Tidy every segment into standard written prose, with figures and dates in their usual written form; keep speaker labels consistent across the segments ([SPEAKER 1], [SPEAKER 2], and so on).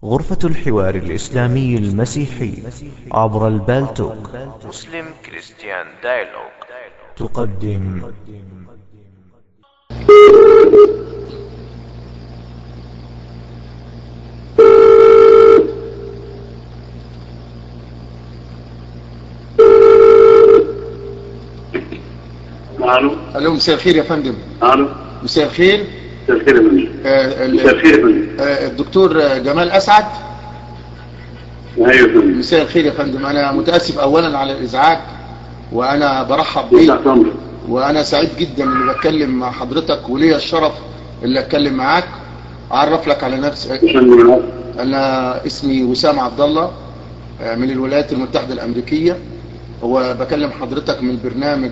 [SPEAKER 1] غرفة الحوار الإسلامي المسيحي عبر البالتوك.
[SPEAKER 2] مسلم كريستيان دايلوج
[SPEAKER 1] تقدم
[SPEAKER 3] الو.
[SPEAKER 4] الو، مساء الخير يا فندم.
[SPEAKER 3] الو،
[SPEAKER 4] مساء الخير.
[SPEAKER 3] مساء الخير يا فندم. مساء الخير يا فندم.
[SPEAKER 4] الدكتور جمال اسعد.
[SPEAKER 3] ايوه يا فندم.
[SPEAKER 4] مساء الخير يا فندم. انا متاسف اولا على الازعاج، وانا برحب بيك،
[SPEAKER 3] تحت امرك.
[SPEAKER 4] وانا سعيد جدا اني بتكلم مع حضرتك، وليا الشرف اللي اتكلم معاك. اعرف لك على نفسي، انا اسمي وسام عبد الله من الولايات المتحده الامريكيه، وبكلم حضرتك من برنامج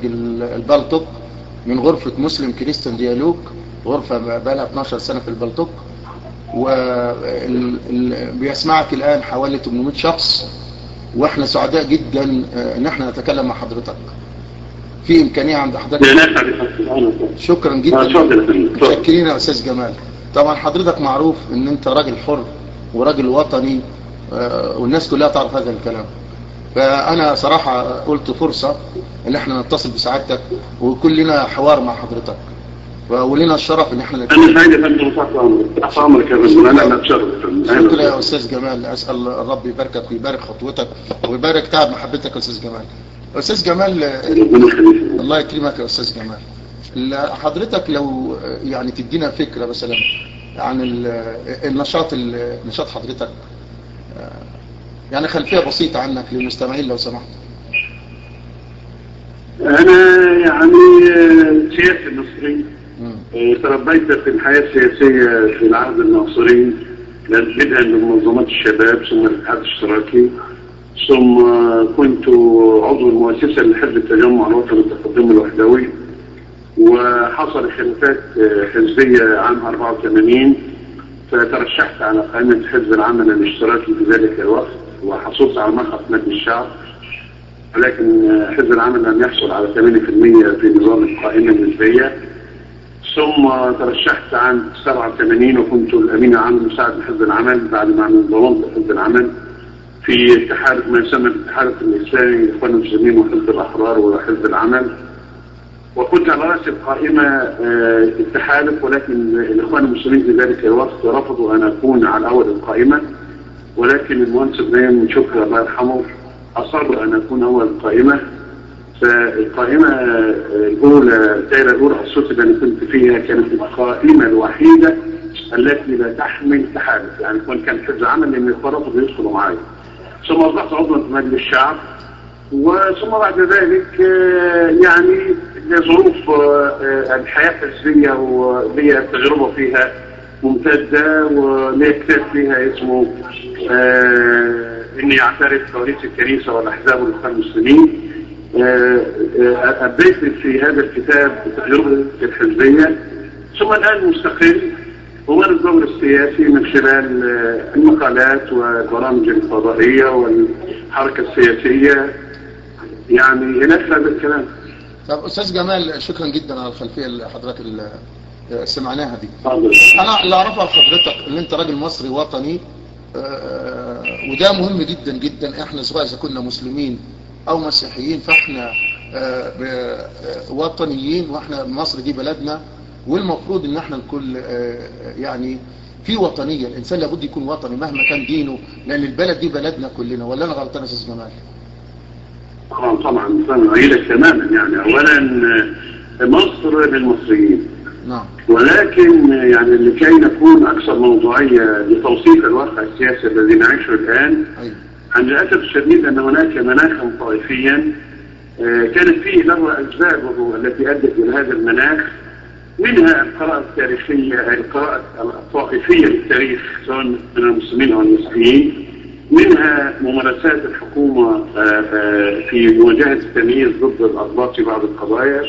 [SPEAKER 4] البالتوك من غرفه مسلم كريستيان ديالوج، غرفه بقى لها 12 سنه في البالتوك، وبيسمعك الان حوالي 800 شخص، واحنا سعداء جدا ان احنا نتكلم مع حضرتك. في امكانيه عند حضرتك؟ شكرا جدا. متشكرين يا استاذ جمال. طبعا حضرتك معروف ان انت راجل حر وراجل وطني، والناس كلها تعرف هذا الكلام. فانا صراحه قلت فرصه ان احنا نتصل بسعادتك ويكون لنا حوار مع حضرتك، ولنا الشرف ان احنا
[SPEAKER 3] انا سعيد يا فندم. تحت امرك يا فندم. انا اتشرف.
[SPEAKER 4] شكرا يا استاذ جمال. اسال الرب يباركك ويبارك خطوتك ويبارك تعب محبتك يا استاذ جمال. استاذ جمال، الله يكرمك يا استاذ جمال. حضرتك لو يعني تدينا فكره مثلا عن نشاط حضرتك، يعني خلفيه بسيطه عنك للمستمعين لو سمحت.
[SPEAKER 3] انا يعني سياسي مصري، تربيت في الحياه السياسيه في العهد الناصري، بدءا بمنظمات الشباب ثم الاتحاد الاشتراكي، ثم كنت عضو المؤسسه لحزب التجمع الوطني التقدمي الوحدوي، وحصل خلافات حزبيه عام 84 فترشحت على قائمه حزب العمل الاشتراكي في ذلك الوقت، وحصلت على مقعد مجلس الشعب، ولكن حزب العمل لم يحصل على 8% في نظام القائمه النسبيه. ثم ترشحت عام 87 وكنت الامين العام المساعد لحزب العمل بعد ما انضممت لحزب العمل في اتحاد ما يسمى الاتحاد الاسلامي للاخوان المسلمين وحزب الاحرار وحزب العمل، وكنت على راس القائمه التحالف، ولكن الاخوان المسلمين في ذلك الوقت رفضوا ان اكون على اول القائمه، ولكن المهندس ابراهيم شكري الله يرحمه اصر ان اكون اول القائمه. فالقائمه الاولى، الدائره الاولى حصلت اللي كنت فيها كانت القائمه الوحيده التي لا تحمل تحالف، يعني كان حزب عمل لان رفضوا يدخلوا معايا. ثم اصبحت عضوا في مجلس الشعب، وثم بعد ذلك يعني لظروف الحياه الحزبيه ولي تجربه فيها ممتده، ولي كتاب فيها اسمه اني اعترف بتوريث الكنيسه والاحزاب والاخوان المسلمين. ابديت في هذا الكتاب تجربه الحزبيه، ثم الان مستقل ومارس دور السياسي من خلال المقالات والبرامج الفضائيه والحركه السياسيه، يعني الى هذا الكلام.
[SPEAKER 4] طب استاذ جمال، شكرا جدا على الخلفيه اللي حضرتك اللي سمعناها دي. انا اللي اعرفها لحضرتك ان انت راجل مصري وطني، وده مهم جدا جدا. احنا سواء اذا كنا مسلمين او مسيحيين فاحنا وطنيين، واحنا مصر دي بلدنا، والمفروض ان احنا الكل يعني في وطنيه. الانسان لابد يكون وطني مهما كان دينه، لان البلد دي بلدنا كلنا. ولا انا غلطان يا استاذ جمال؟
[SPEAKER 3] طبعا انا أؤيدك تماما. يعني اولا مصر للمصريين،
[SPEAKER 4] نعم،
[SPEAKER 3] ولكن يعني لكي نكون اكثر موضوعيه لتوصيف الواقع السياسي الذي نعيشه الان، عن للاسف الشديد ان هناك مناخا طائفيا كانت فيه له اسبابه التي ادت الى هذا المناخ، منها القراءه التاريخيه، القراءه الطائفيه للتاريخ سواء من المسلمين او المسيحيين، منها ممارسات الحكومه في مواجهه التمييز ضد الأضباط في بعض القضايا،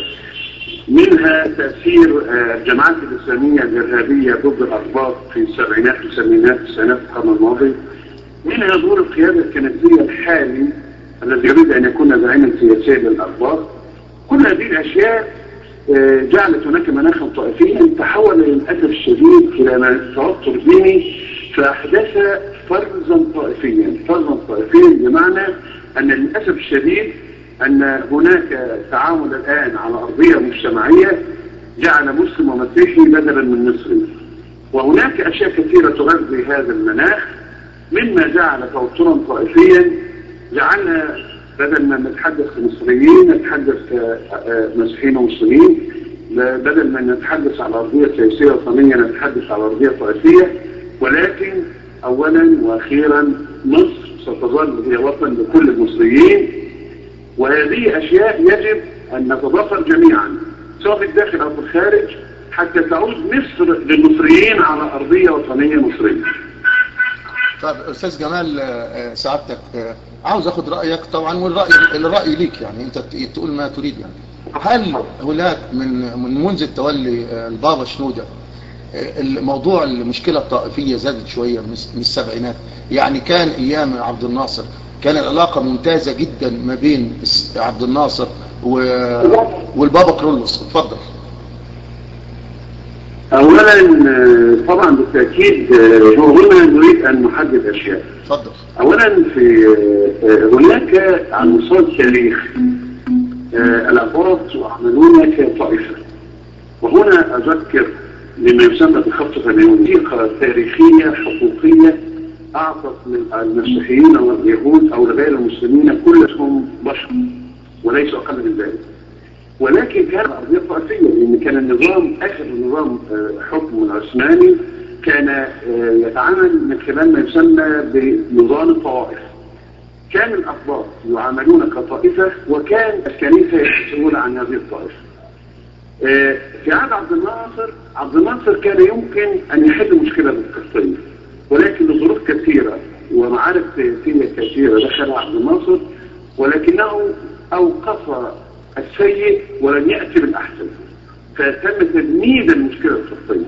[SPEAKER 3] منها تاثير الجماعات الاسلاميه الارهابيه ضد الأضباط في السبعينات والثمانينات والتسعينات القرن الماضي، منها دور القياده الكنسيه الحالي الذي يريد ان يكون زعيما سياسيا للأضباط. كل هذه الاشياء جعلت هناك مناخا طائفيا تحول للاسف الشديد الى توتر ديني فأحدث فرزا طائفيا. فرزا طائفيا بمعنى أن للأسف الشديد أن هناك تعامل الآن على أرضية مجتمعية جعل مسلم ومسيحي بدلا من مصري، وهناك أشياء كثيرة تغذي هذا المناخ، مما جعل توترا طائفيا جعلنا بدل ما نتحدث كمصريين نتحدث كمسيحيين ومسلمين، بدل ما نتحدث على أرضية سياسية وطنية نتحدث على أرضية طائفية. ولكن أولا وأخيرا مصر ستظل هي وطن لكل المصريين، وهذه أشياء يجب أن نتضافر جميعا سواء في الداخل أو في الخارج حتى تعود مصر للمصريين على أرضية وطنية مصرية.
[SPEAKER 4] طيب أستاذ جمال سعادتك عاوز أخذ رأيك طبعا، والرأي ليك يعني أنت تقول ما تريد يعني. هل هناك من منذ التولي البابا شنودة الموضوع المشكلة الطائفية زادت شوية من السبعينات؟ يعني كان أيام عبد الناصر كان العلاقة ممتازة جدا ما بين عبد الناصر والبابا كرولوس. اتفضل.
[SPEAKER 3] اولا طبعا بالتأكيد هنا نريد ان نحدد اشياء.
[SPEAKER 4] اتفضل.
[SPEAKER 3] اولا في هناك على مستوى التاريخ الأقباط يعملون كطائفة، وهنا اذكر لما يسمى بخطة الوثيقة تاريخية حقوقية أعطت المسيحيين واليهود أو غير المسلمين كلهم بشر وليس أقل من ذلك. ولكن كان الأرضية طائفية، لأن كان النظام آخر نظام حكم العثماني كان يتعامل من خلال ما يسمى بنظام الطوائف. كان الأقباط يعاملون كطائفة، وكان الكنيسة يسؤول عن هذه الطائفة. في عهد عبد الناصر كان يمكن أن يحل مشكلة القبطية، ولكن لظروف كثيرة ومعارك سياسية كثيرة دخل عبد الناصر، ولكنه أوقف السيء ولم يأتي بالأحسن، فتم تجميد المشكلة القبطية.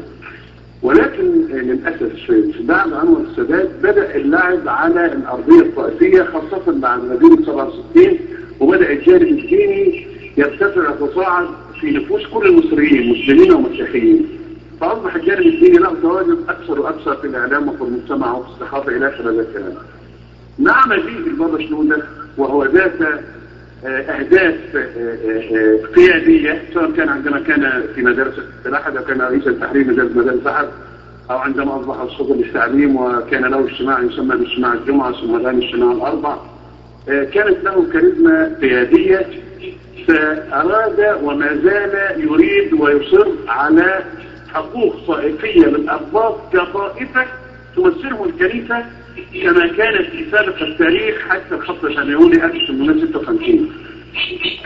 [SPEAKER 3] ولكن للأسف الشديد بعد أنور السادات بدأ اللعب على الأرضية الطائفية، خاصة بعد مدينة 67، وبدأ الجانب الديني يرتفع ويتصاعد في نفوس كل المصريين مسلمين ومسيحيين، فأصبح الجانب الديني له تواجد أكثر وأكثر في الإعلام وفي المجتمع وفي الصحافة إلى آخر هذا الكلام. مع مجيء البابا شنودة وهو ذات أهداف قيادية، سواء كان عندما كان في مدرسة الأحد أو كان رئيسا تحرير مدارس أحد، أو عندما أصبح السلطة للتعليم وكان له اجتماع يسمى باجتماع الجمعة ثم الآن اجتماع الأربع، كانت له كاريزما قيادية، فأراد وما زال يريد ويصر على حقوق طائفية للأقباط كطائفة تمثلهم الكنيسة كما كانت في سابق التاريخ حتى الخط الشمالي 1856.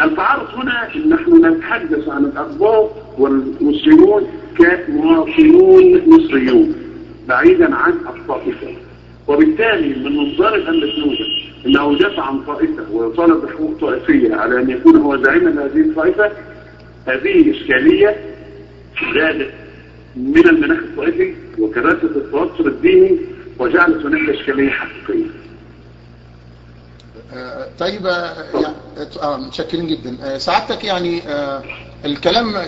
[SPEAKER 3] التعارض هنا ان نحن نتحدث عن الأقباط والمسلمون كمواطنون مصريون بعيدا عن الطائفة، وبالتالي من منظار الأمة شنودة انه يدافع عن طائفة ويطالب بحقوق طائفية على ان يكون هو زعيما لهذه الطائفة. هذه إشكالية زادت من المناخ الطائفي وكراسة التوتر الديني وجعلت هناك إشكالية حقيقية.
[SPEAKER 4] طيب متشكرين جدا سعادتك. يعني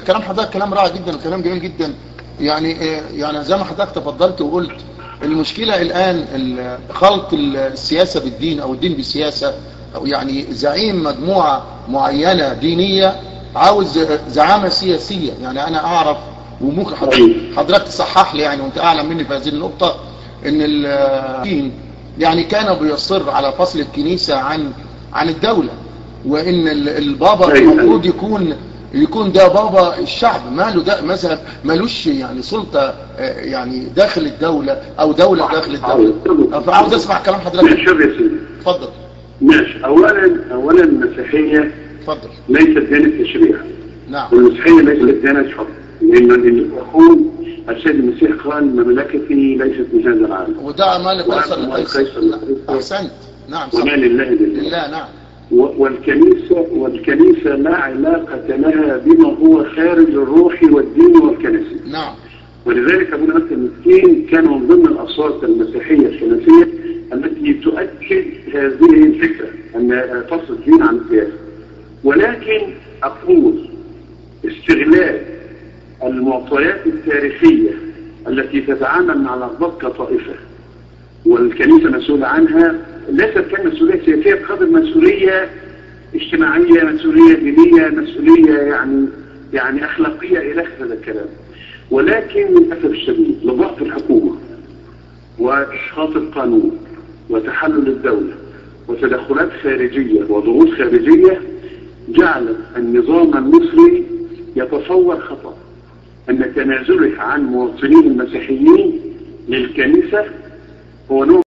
[SPEAKER 4] كلام حضرتك كلام رائع جدا وكلام جميل جدا. يعني زي ما حضرتك تفضلت وقلت المشكلة الآن خلط السياسة بالدين أو الدين بالسياسة، أو يعني زعيم مجموعة معينة دينية عاوز زعامة سياسية. يعني أنا أعرف وممكن حضرتك تصحح لي يعني وأنت أعلم مني في هذه النقطة ان الدين يعني كان بيصر على فصل الكنيسة عن الدولة، وان البابا المفروض يكون ده بابا الشعب، ماله ده مثلا مالوش يعني سلطة يعني داخل الدولة او دولة داخل الدولة. فعاوز اسمع كلام حضرتك. اتفضل.
[SPEAKER 3] ماشي. اولا المسيحية
[SPEAKER 4] اتفضل
[SPEAKER 3] ليست ديانة تشريع.
[SPEAKER 4] نعم.
[SPEAKER 3] والمسيحية ليست ديانة حكم، لأن أخوه السيد المسيح قال مملكتي ليست من هذا العالم،
[SPEAKER 4] وده ما لقيصر. أحسنت. نعم صح.
[SPEAKER 3] وما لله لله.
[SPEAKER 4] نعم.
[SPEAKER 3] والكنيسة لا علاقة لها بما هو خارج الروح والدين والكنسي.
[SPEAKER 4] نعم.
[SPEAKER 3] ولذلك أبونا متى المسكين كان من ضمن الأصوات المسيحية الكنسية التي تؤكد هذه الفكرة أن فصل الدين عن السياسة. ولكن أقول استغلال المعطيات التاريخية التي تتعامل مع الأقباط كطائفة الكنيسة مسؤولة عنها ليست كمسؤولية سياسية بقدر مسؤولية اجتماعية، مسؤولية دينية، مسؤولية يعني أخلاقية إلى آخر هذا الكلام. ولكن للأسف الشديد لضغط الحكومة وإسقاط القانون وتحلل الدولة وتدخلات خارجية وضغوط خارجية جعلت النظام المصري يتصور خطأ أن تنازله عن مواطنين المسيحيين للكنيسة هو نوع